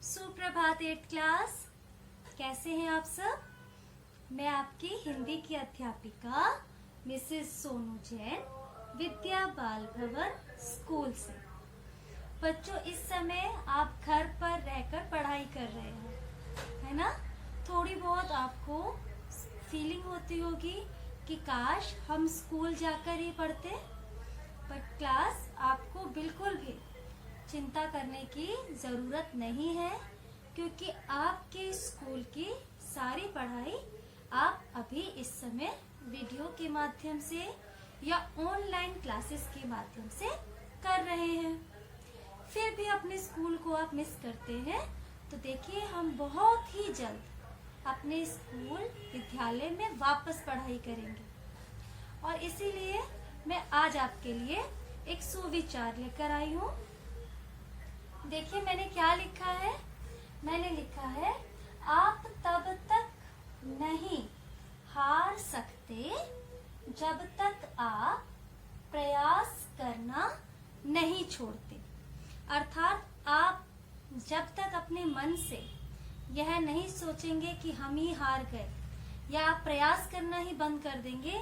सुप्रभात 8th class. कैसे हैं आप सब? मैं आपकी हिंदी की अध्यापिका मिसेस सोनू जैन, विद्या बाल भवन स्कूल से। बच्चों, इस समय आप घर पर रहकर पढ़ाई कर रहे हैं, है ना? थोड़ी बहुत आपको फीलिंग होती होगी कि काश हम स्कूल जाकर ही पढ़ते, बट क्लास आपको बिल्कुल भी चिंता करने की ज़रूरत नहीं है, क्योंकि आपके स्कूल की सारी पढ़ाई आप अभी इस समय वीडियो के माध्यम से या ऑनलाइन क्लासेस के माध्यम से कर रहे हैं। फिर भी अपने स्कूल को आप मिस करते हैं, तो देखिए हम बहुत ही जल्द अपने स्कूल विद्यालय में वापस पढ़ाई करेंगे। और इसीलिए मैं आज आपके लिए एक सुविचार लेकर आई हूँ। देखिए मैंने क्या लिखा है। मैंने लिखा है, आप तब तक नहीं हार सकते जब तक आप प्रयास करना नहीं छोड़ते। अर्थात आप जब तक अपने मन से यह नहीं सोचेंगे कि हम ही हार गए या आप प्रयास करना ही बंद कर देंगे,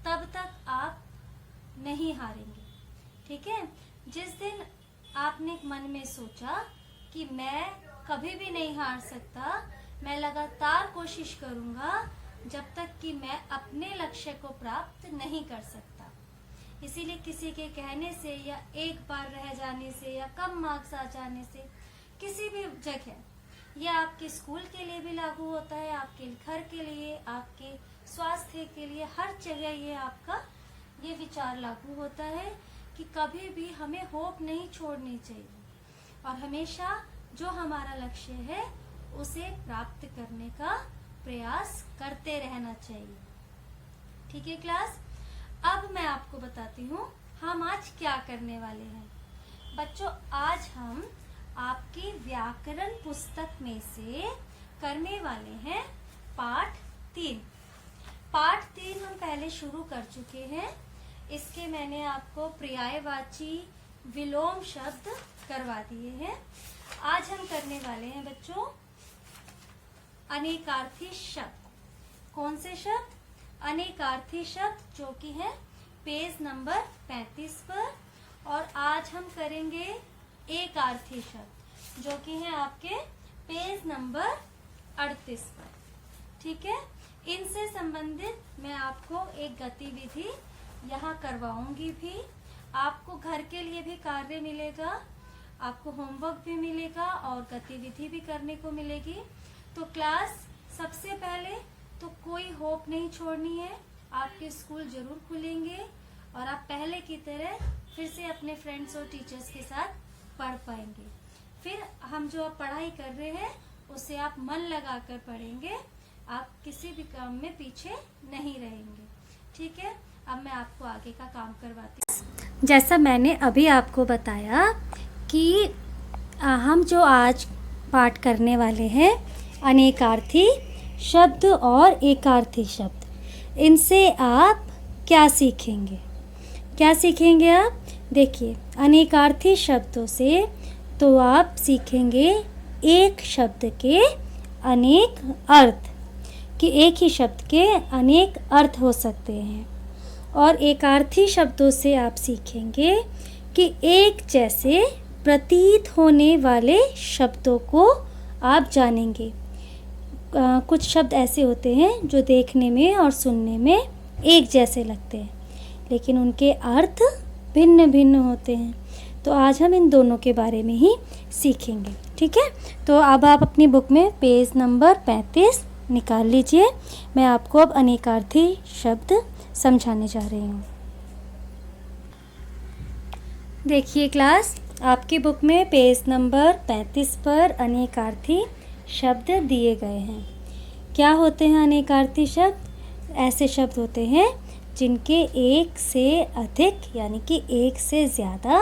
तब तक आप नहीं हारेंगे। ठीक है? जिस दिन आपने मन में सोचा कि मैं कभी भी नहीं हार सकता, मैं लगातार कोशिश करूंगा जब तक कि मैं अपने लक्ष्य को प्राप्त नहीं कर सकता। इसीलिए किसी के कहने से या एक बार रह जाने से या कम मार्क्स आ जाने से, किसी भी जगह, यह आपके स्कूल के लिए भी लागू होता है, आपके घर के लिए, आपके स्वास्थ्य के लिए, हर जगह ये आपका ये विचार लागू होता है कि कभी भी हमें होप नहीं छोड़नी चाहिए और हमेशा जो हमारा लक्ष्य है उसे प्राप्त करने का प्रयास करते रहना चाहिए। ठीक है क्लास? अब मैं आपको बताती हूँ हम आज क्या करने वाले हैं। बच्चों, आज हम आपकी व्याकरण पुस्तक में से करने वाले हैं पाठ 3। पाठ 3 हम पहले शुरू कर चुके हैं। इसके मैंने आपको पर्यायवाची विलोम शब्द करवा दिए हैं। आज हम करने वाले हैं बच्चों अनेकार्थी शब्द। कौन से शब्द? अनेकार्थी शब्द, जो कि है पेज नंबर 35 पर। और आज हम करेंगे एकार्थी शब्द, जो कि है आपके पेज नंबर 38 पर। ठीक है? इनसे संबंधित मैं आपको एक गतिविधि यहाँ करवाऊंगी भी। आपको घर के लिए भी कार्य मिलेगा, आपको होमवर्क भी मिलेगा और गतिविधि भी करने को मिलेगी। तो क्लास, सबसे पहले तो कोई होप नहीं छोड़नी है। आपके स्कूल जरूर खुलेंगे और आप पहले की तरह फिर से अपने फ्रेंड्स और टीचर्स के साथ पढ़ पाएंगे। फिर हम जो आप पढ़ाई कर रहे हैं उसे आप मन लगाकर पढ़ेंगे, आप किसी भी काम में पीछे नहीं रहेंगे। ठीक है? अब मैं आपको आगे का काम करवाती हूँ। जैसा मैंने अभी आपको बताया कि हम जो आज पाठ करने वाले हैं अनेकार्थी शब्द और एकार्थी शब्द, इनसे आप क्या सीखेंगे? क्या सीखेंगे आप? देखिए, अनेकार्थी शब्दों से तो आप सीखेंगे एक शब्द के अनेक अर्थ, कि एक ही शब्द के अनेक अर्थ हो सकते हैं। और एकार्थी शब्दों से आप सीखेंगे कि एक जैसे प्रतीत होने वाले शब्दों को आप जानेंगे। कुछ शब्द ऐसे होते हैं जो देखने में और सुनने में एक जैसे लगते हैं, लेकिन उनके अर्थ भिन्न भिन्न होते हैं। तो आज हम इन दोनों के बारे में ही सीखेंगे। ठीक है? तो अब आप अपनी बुक में पेज नंबर 35 निकाल लीजिए। मैं आपको अब अनेकार्थी शब्द समझाने जा रही हूँ। देखिए क्लास, आपकी बुक में पेज नंबर 35 पर अनेकार्थी शब्द दिए गए हैं। क्या होते हैं अनेकार्थी शब्द? ऐसे शब्द होते हैं जिनके एक से अधिक यानी कि एक से ज़्यादा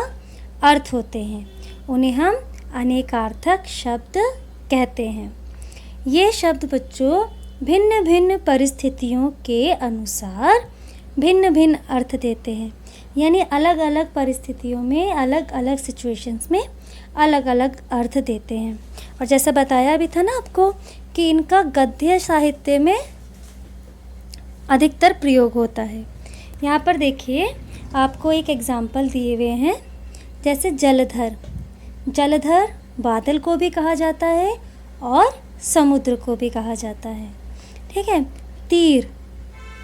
अर्थ होते हैं, उन्हें हम अनेकार्थक शब्द कहते हैं। ये शब्द बच्चों भिन्न भिन्न परिस्थितियों के अनुसार भिन्न भिन्न अर्थ देते हैं, यानी अलग अलग परिस्थितियों में, अलग अलग सिचुएशंस में अलग अलग अर्थ देते हैं। और जैसा बताया भी था ना आपको कि इनका गद्य साहित्य में अधिकतर प्रयोग होता है। यहाँ पर देखिए आपको एक एग्जाम्पल दिए हुए हैं, जैसे जलधर। जलधर बादल को भी कहा जाता है और समुद्र को भी कहा जाता है। ठीक है। तीर,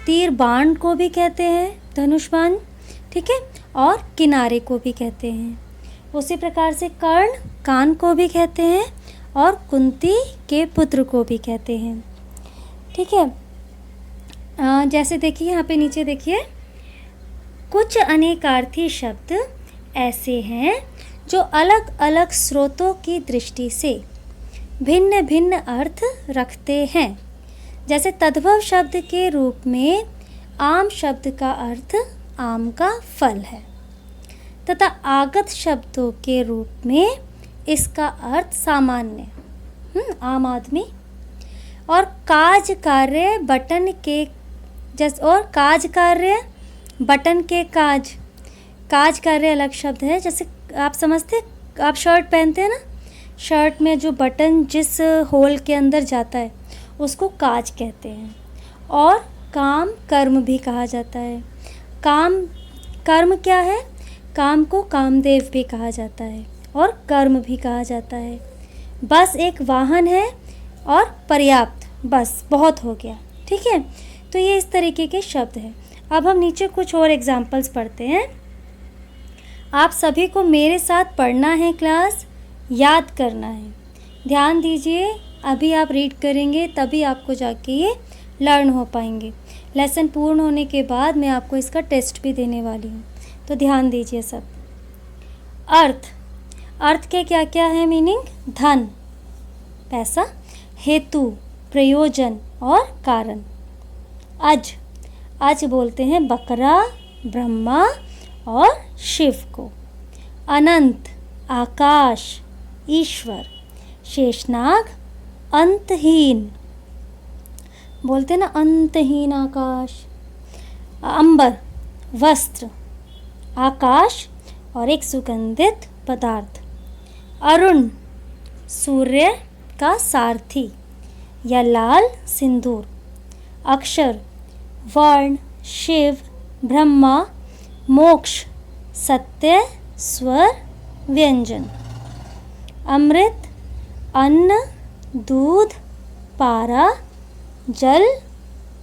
तीर बाण को भी कहते हैं, धनुष बाण। ठीक है। और किनारे को भी कहते हैं। उसी प्रकार से कर्ण, कान को भी कहते हैं और कुंती के पुत्र को भी कहते हैं। ठीक है। जैसे देखिए यहाँ पे नीचे देखिए, कुछ अनेकार्थी शब्द ऐसे हैं जो अलग अलग स्रोतों की दृष्टि से भिन्न भिन्न अर्थ रखते हैं। जैसे तद्भव शब्द के रूप में आम शब्द का अर्थ आम का फल है, तथा आगत शब्दों के रूप में इसका अर्थ सामान्य, आम आदमी। और काज कार्य बटन के और काज कार्य बटन के काज, काज कार्य अलग शब्द है। जैसे आप समझते, आप शर्ट पहनते हैं ना, शर्ट में जो बटन जिस होल के अंदर जाता है उसको काज कहते हैं। और काम कर्म भी कहा जाता है। काम कर्म क्या है? काम को कामदेव भी कहा जाता है और कर्म भी कहा जाता है। बस एक वाहन है और पर्याप्त, बस बहुत हो गया। ठीक है। तो ये इस तरीके के शब्द हैं। अब हम नीचे कुछ और एग्जाम्पल्स पढ़ते हैं। आप सभी को मेरे साथ पढ़ना है, क्लास याद करना है। ध्यान दीजिए, अभी आप रीड करेंगे तभी आपको जाके ये लर्न हो पाएंगे। लेसन पूर्ण होने के बाद मैं आपको इसका टेस्ट भी देने वाली हूँ, तो ध्यान दीजिए सब। अर्थ, अर्थ के क्या क्या है मीनिंग? धन, पैसा, हेतु, प्रयोजन और कारण। अज, अज बोलते हैं बकरा, ब्रह्मा और शिव को। अनंत, आकाश, ईश्वर। शेषनाग, अंतहीन, बोलते हैं ना अंतहीन आकाश। अंबर, वस्त्र, आकाश और एक सुगंधित पदार्थ। अरुण, सूर्य का सारथी या लाल सिंदूर। अक्षर, वर्ण, शिव, ब्रह्मा, मोक्ष, सत्य, स्वर, व्यंजन। अमृत, अन्न, दूध, पारा, जल,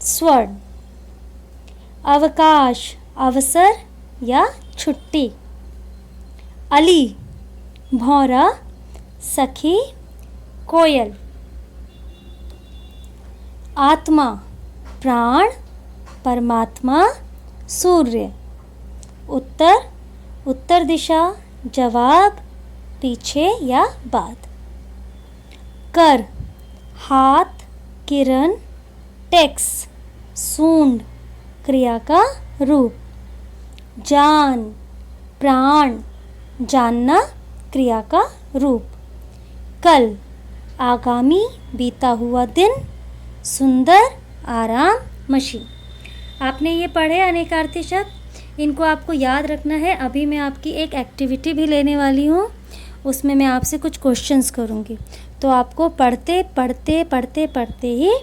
स्वर्ण। अवकाश, अवसर या छुट्टी। अली, भौरा, सखी, कोयल। आत्मा, प्राण, परमात्मा, सूर्य। उत्तर, उत्तर दिशा, जवाब, पीछे या बाद। कर, हाथ, किरण, टेक्स, सूंड, क्रिया का रूप। जान, प्राण, जानना, क्रिया का रूप। कल, आगामी, बीता हुआ दिन। सुंदर, आराम, मशीन। आपने ये पढ़े अनेकार्थी शब्द, इनको आपको याद रखना है। अभी मैं आपकी एक एक्टिविटी भी लेने वाली हूँ, उसमें मैं आपसे कुछ क्वेश्चंस करूँगी, तो आपको पढ़ते पढ़ते पढ़ते पढ़ते ही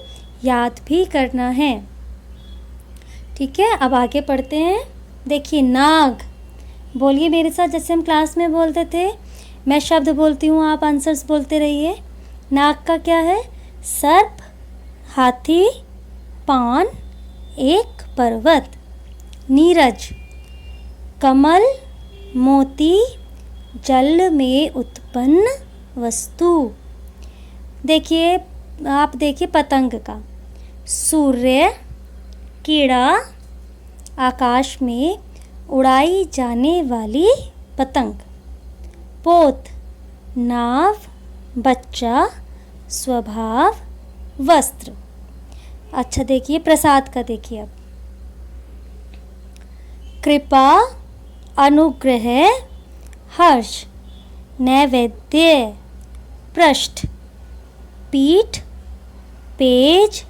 याद भी करना है। ठीक है। अब आगे पढ़ते हैं। देखिए, नाग, बोलिए मेरे साथ जैसे हम क्लास में बोलते थे। मैं शब्द बोलती हूँ, आप आंसर्स बोलते रहिए। नाग का क्या है? सर्प, हाथी, पान, एक पर्वत। नीरज, कमल, मोती, जल में उत्पन्न वस्तु। देखिए, आप देखिए पतंग का। सूर्य, कीड़ा, आकाश में उड़ाई जाने वाली पतंग। पोत, नाव, बच्चा, स्वभाव, वस्त्र। अच्छा देखिए प्रसाद का, देखिए अब। कृपा, अनुग्रह, हर्ष, नैवेद्य, पृष्ठ, पीठ, पेज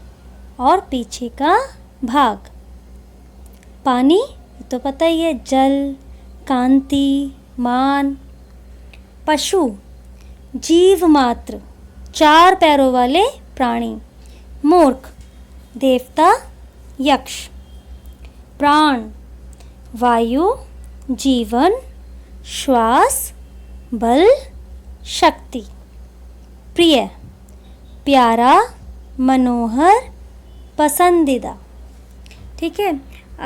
और पीछे का भाग। पानी तो पता ही है, जल, कांति, मान। पशु, जीव मात्र, 4 पैरों वाले प्राणी। मूर्ख, देवता, यक्ष। प्राण, वायु, जीवन, श्वास, बल, शक्ति। प्रिय, प्यारा, मनोहर, पसंदीदा। ठीक है,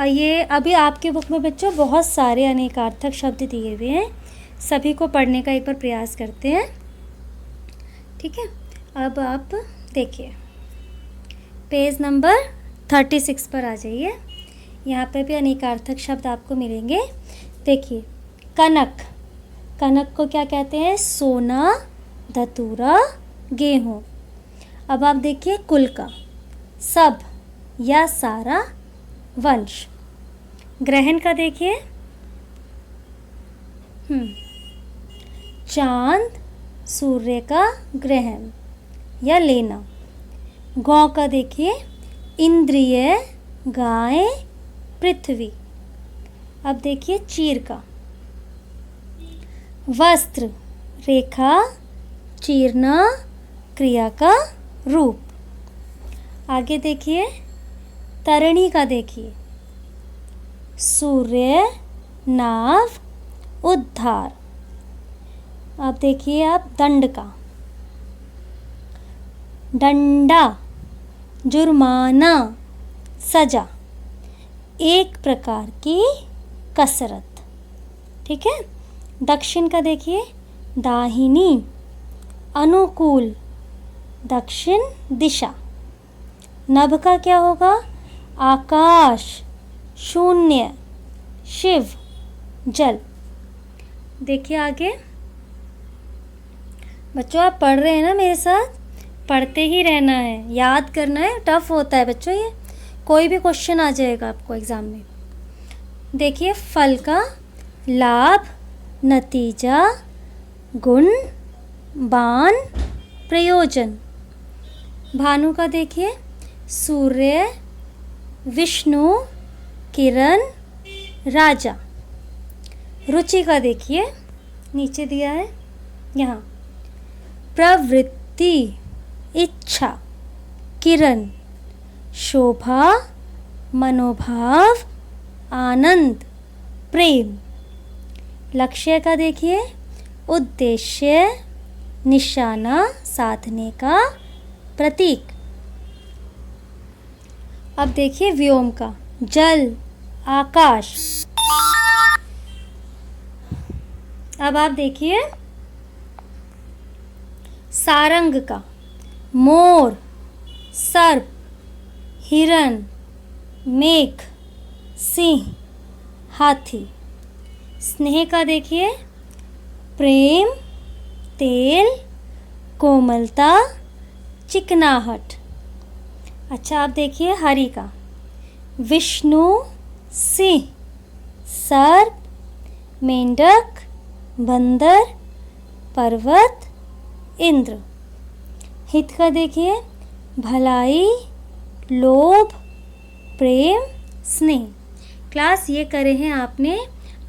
ये अभी आपके बुक में बच्चों बहुत सारे अनेकार्थक शब्द दिए हुए हैं, सभी को पढ़ने का एक बार प्रयास करते हैं। ठीक है, अब आप देखिए पेज नंबर 36 पर आ जाइए। यहाँ पर भी अनेकार्थक शब्द आपको मिलेंगे। देखिए, कनक, कनक को क्या कहते हैं? सोना, धतूरा, गेहूँ। अब आप देखिए कुल का, सब या सारा, वंश। ग्रहण का देखिए, चांद, सूर्य का ग्रहण या लेना। गौ का देखिए, इंद्रिय, गाय, पृथ्वी। अब देखिए चीर का, वस्त्र, रेखा, चीरना, क्रिया का रूप। आगे देखिए तरणी का देखिए, सूर्य, नाव, उद्धार। अब देखिए आप दंड का, डंडा, जुर्माना, सजा, एक प्रकार की कसरत। ठीक है, दक्षिण का देखिए, दाहिनी, अनुकूल, दक्षिण दिशा। नभ का क्या होगा? आकाश, शून्य, शिव, जल। देखिए आगे बच्चों, आप पढ़ रहे हैं ना मेरे साथ? पढ़ते ही रहना है, याद करना है। टफ होता है बच्चों ये, कोई भी क्वेश्चन आ जाएगा आपको एग्ज़ाम में। देखिए फल का, लाभ, नतीजा, गुण, बाण, प्रयोजन। भानु का देखिए, सूर्य, विष्णु, किरण, राजा। रुचि का देखिए, नीचे दिया है यहाँ, प्रवृत्ति, इच्छा, किरण, शोभा, मनोभाव, आनंद, प्रेम। लक्ष्य का देखिए, उद्देश्य, निशाना, साधने का प्रतीक। अब देखिए व्योम का, जल, आकाश। अब आप देखिए सारंग का, मोर, सर्प, हिरण, मेघ, सिंह, हाथी। स्नेह का देखिए, प्रेम, तेल, कोमलता, चिकनाहट। अच्छा आप देखिए हरि का, विष्णु, सिंह, सर्प, मेंढक, बंदर, पर्वत, इंद्र। हित का देखिए, भलाई, लोभ, प्रेम, स्नेह। क्लास ये करे हैं आपने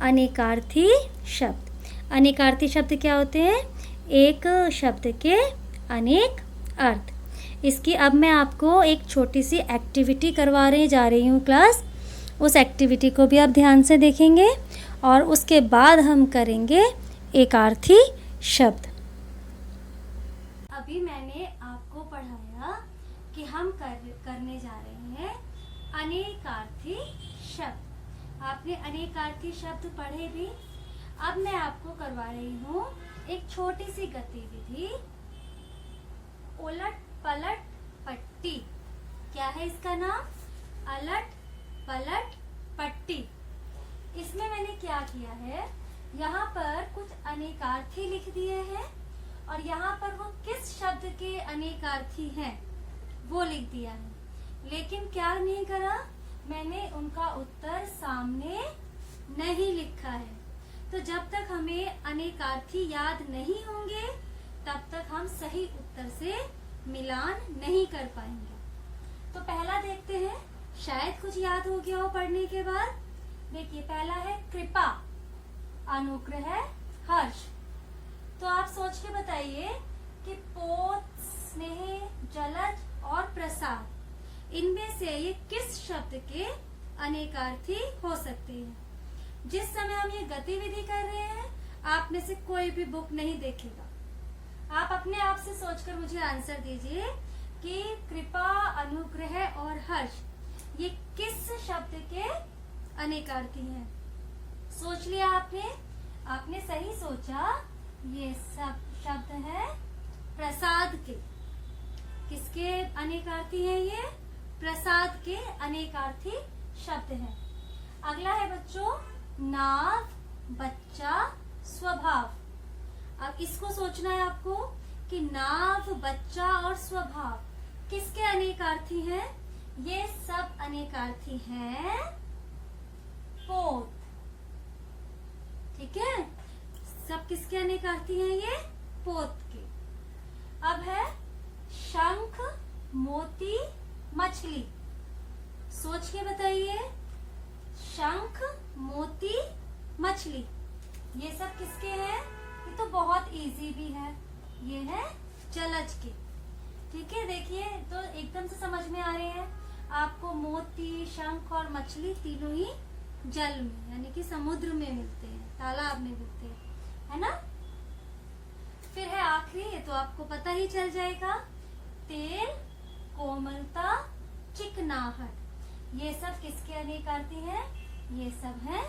अनेकार्थी शब्द। अनेकार्थी शब्द क्या होते हैं? एक शब्द के अनेक अर्थ। इसकी अब मैं आपको एक छोटी सी एक्टिविटी करवाने जा रही हूँ क्लास। उस एक्टिविटी को भी आप ध्यान से देखेंगे और उसके बाद हम करेंगे एकार्थी शब्द। अभी मैंने आपको पढ़ाया कि हम करने जा रहे हैं अनेकार्थी शब्द। आपने अनेकार्थी शब्द पढ़े भी। अब मैं आपको करवा रही हूँ एक छोटी सी गतिविधि, उलट पलट पट्टी। क्या है इसका नाम? अलट पलट पट्टी। इसमें मैंने क्या किया है, यहाँ पर कुछ अनेकार्थी लिख दिए हैं और यहाँ पर वो किस शब्द के अनेकार्थी हैं वो लिख दिया है। लेकिन क्या नहीं करा, मैंने उनका उत्तर सामने नहीं लिखा है। तो जब तक हमें अनेकार्थी याद नहीं होंगे तब तक हम सही उत्तर से मिलान नहीं कर पाएंगे। तो पहला देखते हैं, शायद कुछ याद हो गया हो पढ़ने के बाद। देखिए पहला है कृपा, अनुग्रह, हर्ष। तो आप सोच के बताइए कि पोत, स्नेह, जलज और प्रसाद, इनमें से ये किस शब्द के अनेकार्थी हो सकते हैं। जिस समय हम ये गतिविधि कर रहे हैं, आप में से कोई भी बुक नहीं देखेगा। आप अपने आप से सोचकर मुझे आंसर दीजिए कि कृपा, अनुग्रह और हर्ष ये किस शब्द के अनेकार्थी हैं। सोच लिया आपने सही सोचा। ये सब शब्द है प्रसाद के। किसके अनेकार्थी हैं ये? प्रसाद के अनेकार्थी शब्द हैं। अगला है बच्चों नाव, बच्चा, स्वभाव। अब इसको सोचना है आपको कि नाव, बच्चा और स्वभाव किसके अनेकार्थी हैं। ये सब अनेकार्थी हैं पोत। ठीक है, सब किसके अनेकार्थी हैं? ये पोत के। अब है शंख, मोती, मछली। सोच के बताइए, शंख, मोती, मछली ये सब किसके हैं? ये तो बहुत इजी भी है, ये है जलज के। ठीक है, देखिए तो एकदम से समझ में आ रहे हैं आपको। मोती, शंख और मछली तीनों ही जल में यानी कि समुद्र में मिलते हैं, तालाब में मिलते हैं, है ना। फिर है आखिरी, ये तो आपको पता ही चल जाएगा, तेल, कोमलता, चिकनाहट। ये सब किसके अनेकार्थी हैं? ये सब है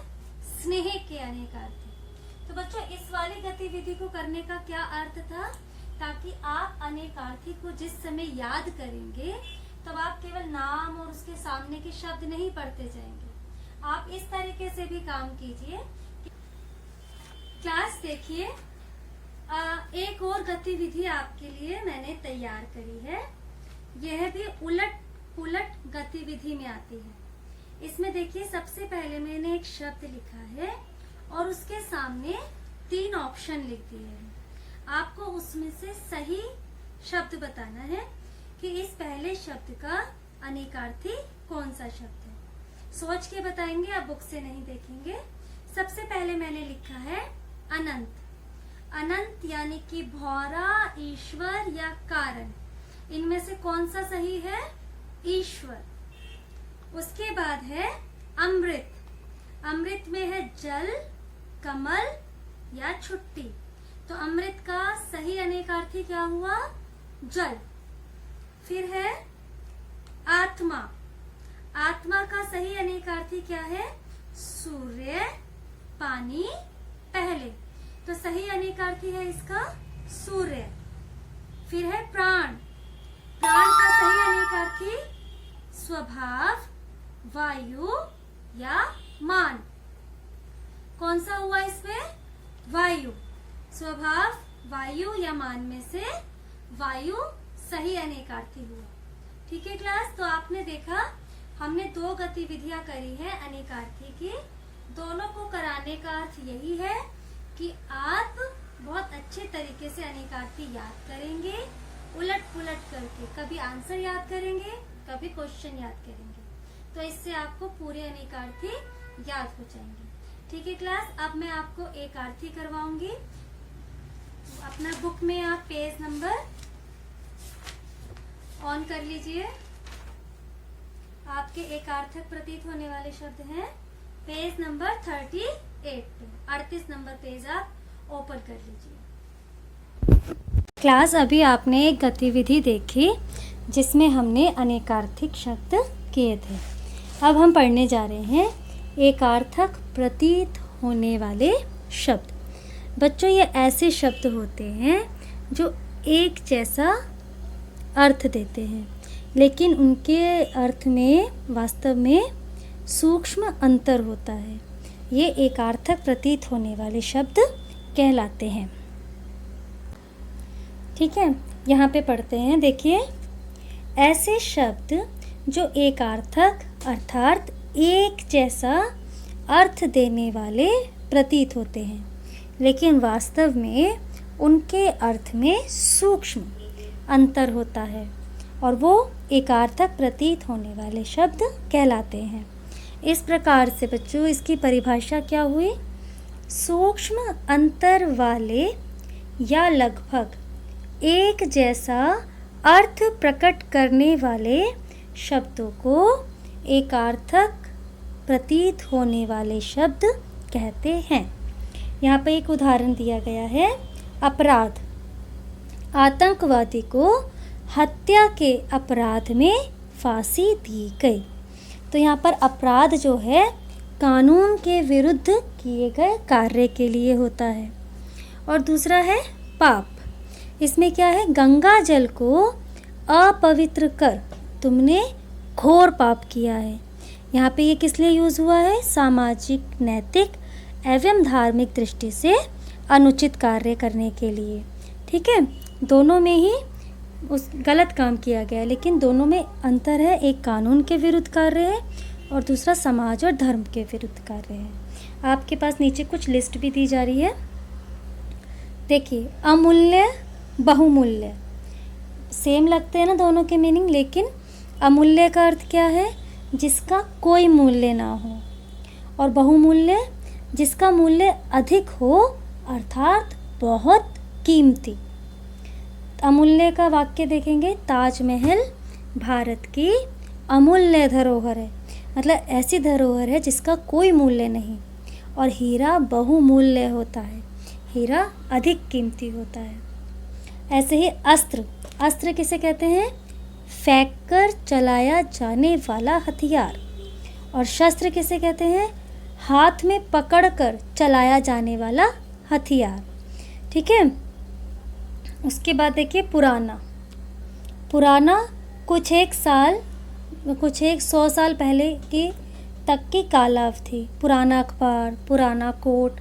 स्नेह के अनेकार्थी। तो बच्चों इस वाली गतिविधि को करने का क्या अर्थ था? ताकि आप अनेकार्थी को जिस समय याद करेंगे तब आप केवल नाम और उसके सामने के शब्द नहीं पढ़ते जाएंगे। आप इस तरीके से भी काम कीजिए। क्लास देखिए, एक और गतिविधि आपके लिए मैंने तैयार करी है। यह भी उलट पुलट गतिविधि में आती है। इसमें देखिए सबसे पहले मैंने एक शब्द लिखा है और उसके सामने 3 ऑप्शन लिख दिए हैं। आपको उसमें से सही शब्द बताना है कि इस पहले शब्द का अनेकार्थी कौन सा शब्द है। सोच के बताएंगे, आप बुक से नहीं देखेंगे। सबसे पहले मैंने लिखा है अनंत। अनंत यानी कि भौरा, ईश्वर या कारण। इनमें से कौन सा सही है? ईश्वर। उसके बाद है अमृत। अमृत में है जल, कमल या छुट्टी। तो अमृत का सही अनेकार्थी क्या हुआ? जल। फिर है आत्मा। आत्मा का सही अनेकार्थी क्या है? सूर्य, पानी, पहले। तो सही अनेकार्थी है इसका सूर्य। फिर है प्राण। प्राण का सही अनेकार्थी स्वभाव, वायु या मान। कौन सा हुआ इसमें? वायु। स्वभाव, वायु या मान में से वायु सही अनेकार्थी हुआ। ठीक है क्लास, तो आपने देखा हमने 2 गतिविधियां करी है अनेकार्थी की। दोनों को कराने का अर्थ यही है कि आप बहुत अच्छे तरीके से अनेकार्थी याद करेंगे, उलट पुलट करके। कभी आंसर याद करेंगे, कभी क्वेश्चन याद करेंगे, तो इससे आपको पूरे अनेकार्थी याद हो जाएंगे। ठीक है क्लास, अब मैं आपको एक आर्थी करवाऊंगी। अपना बुक में आप पेज नंबर ऑन कर लीजिए। आपके एकार्थक प्रतीत होने वाले शब्द हैं पेज नंबर 38 पे। 38 नंबर पेज आप ओपन कर लीजिए। क्लास, अभी आपने एक गतिविधि देखी जिसमें हमने अनेकार्थिक शब्द किए थे। अब हम पढ़ने जा रहे हैं एकार्थक प्रतीत होने वाले शब्द। बच्चों, ये ऐसे शब्द होते हैं जो एक जैसा अर्थ देते हैं, लेकिन उनके अर्थ में वास्तव में सूक्ष्म अंतर होता है। ये एकार्थक प्रतीत होने वाले शब्द कहलाते हैं। ठीक है, यहाँ पे पढ़ते हैं। देखिए, ऐसे शब्द जो एकार्थक अर्थात एक जैसा अर्थ देने वाले प्रतीत होते हैं, लेकिन वास्तव में उनके अर्थ में सूक्ष्म अंतर होता है, और वो एकार्थक प्रतीत होने वाले शब्द कहलाते हैं। इस प्रकार से बच्चों इसकी परिभाषा क्या हुई? सूक्ष्म अंतर वाले या लगभग एक जैसा अर्थ प्रकट करने वाले शब्दों को एकार्थक प्रतीत होने वाले शब्द कहते हैं। यहाँ पे एक उदाहरण दिया गया है, अपराध। आतंकवादी को हत्या के अपराध में फांसी दी गई। तो यहाँ पर अपराध जो है कानून के विरुद्ध किए गए कार्य के लिए होता है। और दूसरा है पाप। इसमें क्या है, गंगा जल को अपवित्र कर तुमने घोर पाप किया है। यहाँ पे ये किस लिए यूज़ हुआ है, सामाजिक, नैतिक एवं धार्मिक दृष्टि से अनुचित कार्य करने के लिए। ठीक है, दोनों में ही उस गलत काम किया गया, लेकिन दोनों में अंतर है। एक कानून के विरुद्ध कार्य है और दूसरा समाज और धर्म के विरुद्ध कार्य है। आपके पास नीचे कुछ लिस्ट भी दी जा रही है। देखिए, अमूल्य, बहुमूल्य, सेम लगते हैं ना दोनों के मीनिंग, लेकिन अमूल्य का अर्थ क्या है, जिसका कोई मूल्य ना हो, और बहुमूल्य जिसका मूल्य अधिक हो, अर्थात बहुत कीमती। अमूल्य का वाक्य देखेंगे, ताजमहल भारत की अमूल्य धरोहर है, मतलब ऐसी धरोहर है जिसका कोई मूल्य नहीं। और हीरा बहुमूल्य होता है, हीरा अधिक कीमती होता है। ऐसे ही अस्त्र, अस्त्र किसे कहते हैं, फेंक कर चलाया जाने वाला हथियार। और शस्त्र किसे कहते हैं, हाथ में पकड़कर चलाया जाने वाला हथियार। ठीक है, उसके बाद देखिए पुराना। पुराना कुछ एक 100 साल पहले की तक की काला अवधि, पुराना अखबार, पुराना कोट।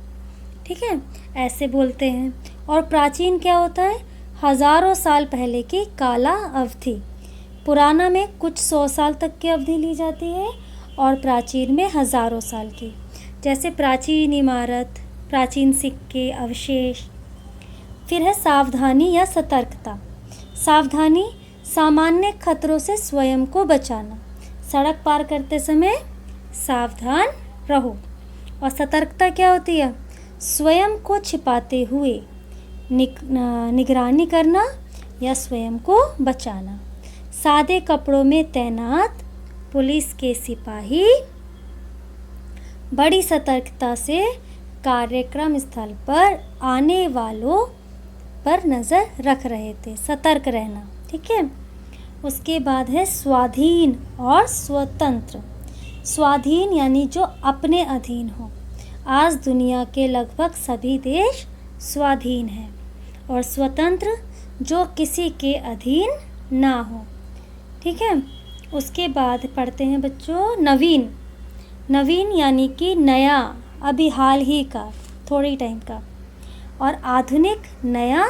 ठीक है, ऐसे बोलते हैं। और प्राचीन क्या होता है, हज़ारों साल पहले की काला अवधि। पुराना में कुछ 100 साल तक की अवधि ली जाती है और प्राचीन में हज़ारों साल की। जैसे प्राचीन इमारत, प्राचीन सिक्के, अवशेष। फिर है सावधानी या सतर्कता। सावधानी, सामान्य खतरों से स्वयं को बचाना। सड़क पार करते समय सावधान रहो। और सतर्कता क्या होती है, स्वयं को छिपाते हुए निगरानी करना या स्वयं को बचाना। सादे कपड़ों में तैनात पुलिस के सिपाही बड़ी सतर्कता से कार्यक्रम स्थल पर आने वालों पर नज़र रख रहे थे, सतर्क रहना। ठीक है, उसके बाद है स्वाधीन और स्वतंत्र। स्वाधीन यानी जो अपने अधीन हो। आज दुनिया के लगभग सभी देश स्वाधीन हैं। और स्वतंत्र जो किसी के अधीन ना हो। ठीक है, उसके बाद पढ़ते हैं बच्चों नवीन। नवीन यानी कि नया, अभी हाल ही का, थोड़ी टाइम का। और आधुनिक, नया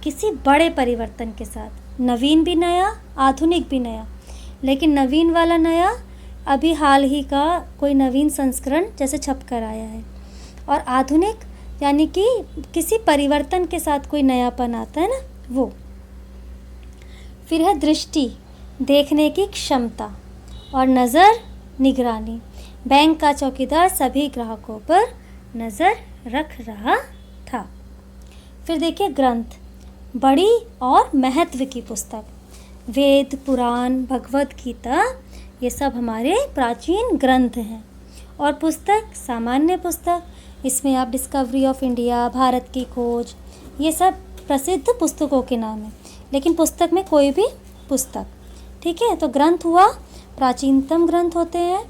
किसी बड़े परिवर्तन के साथ। नवीन भी नया, आधुनिक भी नया, लेकिन नवीन वाला नया अभी हाल ही का कोई नवीन संस्करण जैसे छप कर आया है। और आधुनिक यानी कि किसी परिवर्तन के साथ कोई नयापन आता है ना, वो। फिर है दृष्टि, देखने की क्षमता। और नज़र, निगरानी। बैंक का चौकीदार सभी ग्राहकों पर नज़र रख रहा था। फिर देखिए ग्रंथ, बड़ी और महत्व की पुस्तक। वेद, पुराण, भगवत गीता, ये सब हमारे प्राचीन ग्रंथ हैं। और पुस्तक, सामान्य पुस्तक, इसमें आप डिस्कवरी ऑफ इंडिया, भारत की खोज, ये सब प्रसिद्ध पुस्तकों के नाम हैं। लेकिन पुस्तक में कोई भी पुस्तक। ठीक है, तो ग्रंथ हुआ प्राचीनतम ग्रंथ होते हैं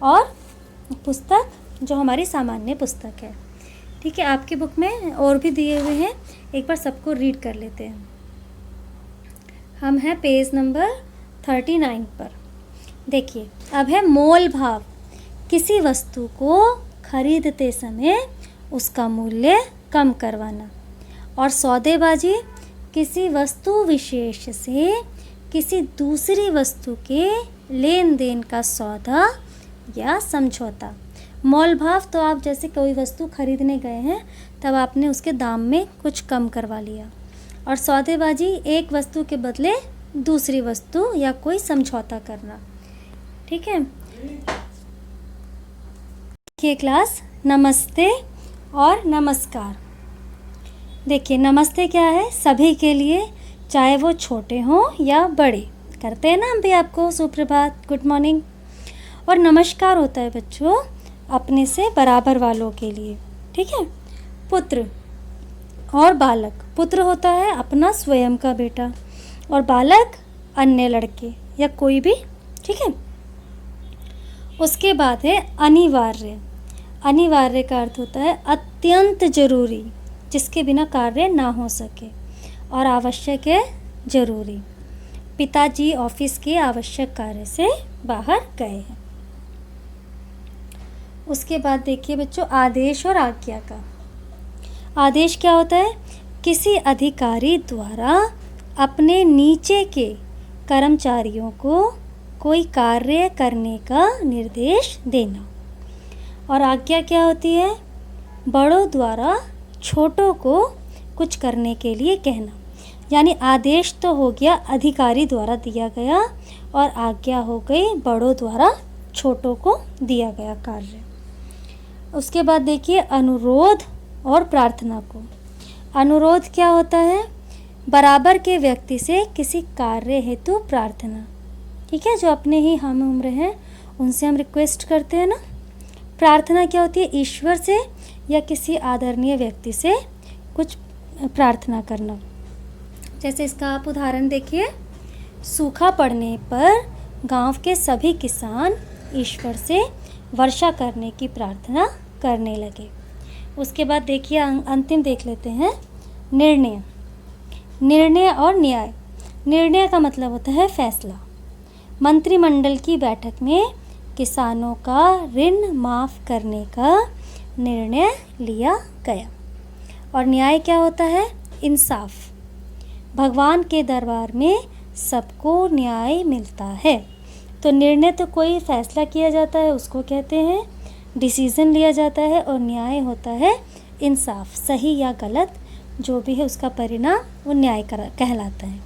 और पुस्तक जो हमारी सामान्य पुस्तक है। ठीक है, आपकी बुक में और भी दिए हुए हैं, एक बार सबको रीड कर लेते हैं। हम हैं पेज नंबर 39 पर। देखिए, अब है मोल भाव। किसी वस्तु को खरीदते समय उसका मूल्य कम करवाना। और सौदेबाजी, किसी वस्तु विशेष से किसी दूसरी वस्तु के लेन देन का सौदा या समझौता। मोल भाव तो आप जैसे कोई वस्तु खरीदने गए हैं तब आपने उसके दाम में कुछ कम करवा लिया। और सौदेबाजी, एक वस्तु के बदले दूसरी वस्तु या कोई समझौता करना। ठीक है, ये क्लास नमस्ते और नमस्कार। देखिए नमस्ते क्या है, सभी के लिए, चाहे वो छोटे हों या बड़े। करते हैं ना हम भी आपको सुप्रभात, गुड मॉर्निंग। और नमस्कार होता है बच्चों अपने से बराबर वालों के लिए, ठीक है। पुत्र और बालक, पुत्र होता है अपना स्वयं का बेटा और बालक अन्य लड़के या कोई भी, ठीक है। उसके बाद है अनिवार्य। अनिवार्य का अर्थ होता है अत्यंत जरूरी, जिसके बिना कार्य ना हो सके। और आवश्यक है जरूरी। पिताजी ऑफिस के आवश्यक कार्य से बाहर गए हैं। उसके बाद देखिए बच्चों आदेश और आज्ञा का। आदेश क्या होता है, किसी अधिकारी द्वारा अपने नीचे के कर्मचारियों को कोई कार्य करने का निर्देश देना। और आज्ञा क्या होती है, बड़ों द्वारा छोटों को कुछ करने के लिए कहना। यानी आदेश तो हो गया अधिकारी द्वारा दिया गया और आज्ञा हो गई बड़ों द्वारा छोटों को दिया गया कार्य। उसके बाद देखिए अनुरोध और प्रार्थना को। अनुरोध क्या होता है, बराबर के व्यक्ति से किसी कार्य हेतु प्रार्थना, ठीक है। जो अपने ही हम उम्र हैं उनसे हम रिक्वेस्ट करते हैं ना। प्रार्थना क्या होती है, ईश्वर से या किसी आदरणीय व्यक्ति से कुछ प्रार्थना करना। जैसे इसका आप उदाहरण देखिए, सूखा पड़ने पर गांव के सभी किसान ईश्वर से वर्षा करने की प्रार्थना करने लगे। उसके बाद देखिए अंतिम देख लेते हैं निर्णय। निर्णय और न्याय। निर्णय का मतलब होता है फैसला। मंत्रिमंडल की बैठक में किसानों का ऋण माफ़ करने का निर्णय लिया गया। और न्याय क्या होता है, इंसाफ। भगवान के दरबार में सबको न्याय मिलता है। तो निर्णय तो कोई फैसला किया जाता है उसको कहते हैं, डिसीज़न लिया जाता है। और न्याय होता है इंसाफ, सही या गलत जो भी है उसका परिणाम वो न्याय कहलाता है,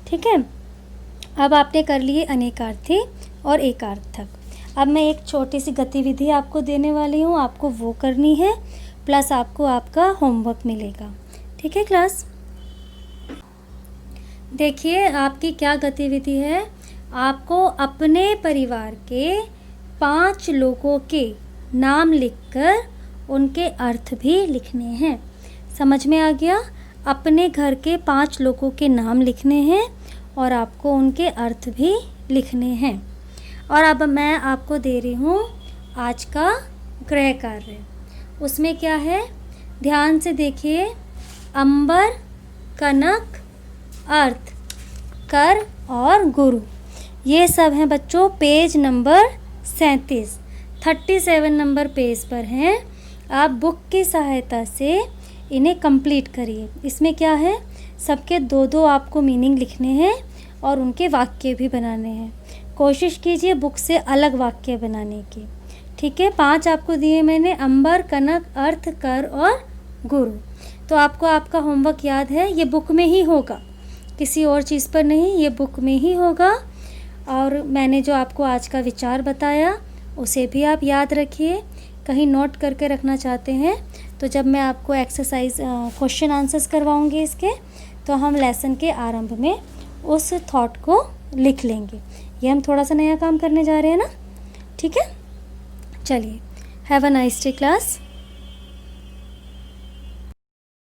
ठीक है। अब आपने कर लिए अनेकार्थी और एकार्थक। अब मैं एक छोटी सी गतिविधि आपको देने वाली हूँ, आपको वो करनी है, प्लस आपको आपका होमवर्क मिलेगा, ठीक है क्लास। देखिए आपकी क्या गतिविधि है, आपको अपने परिवार के 5 लोगों के नाम लिखकर उनके अर्थ भी लिखने हैं। समझ में आ गया, अपने घर के 5 लोगों के नाम लिखने हैं और आपको उनके अर्थ भी लिखने हैं। और अब मैं आपको दे रही हूँ आज का गृह कार्य। उसमें क्या है, ध्यान से देखिए, अंबर, कनक, अर्थ, कर और गुरु, ये सब हैं बच्चों पेज नंबर 37 नंबर पेज पर हैं। आप बुक की सहायता से इन्हें कंप्लीट करिए। इसमें क्या है, सबके 2-2 आपको मीनिंग लिखने हैं और उनके वाक्य भी बनाने हैं। कोशिश कीजिए बुक से अलग वाक्य बनाने की, ठीक है। 5 आपको दिए मैंने, अंबर, कनक, अर्थ, कर और गुरु। तो आपको आपका होमवर्क याद है, ये बुक में ही होगा, किसी और चीज़ पर नहीं, ये बुक में ही होगा। और मैंने जो आपको आज का विचार बताया उसे भी आप याद रखिए। कहीं नोट करके रखना चाहते हैं तो जब मैं आपको एक्सरसाइज क्वेश्चन आंसर्स करवाऊंगी इसके, तो हम लेसन के आरंभ में उस थॉट को लिख लेंगे। ये हम थोड़ा सा नया काम करने जा रहे हैं ना, ठीक है। चलिए, have a nice day class.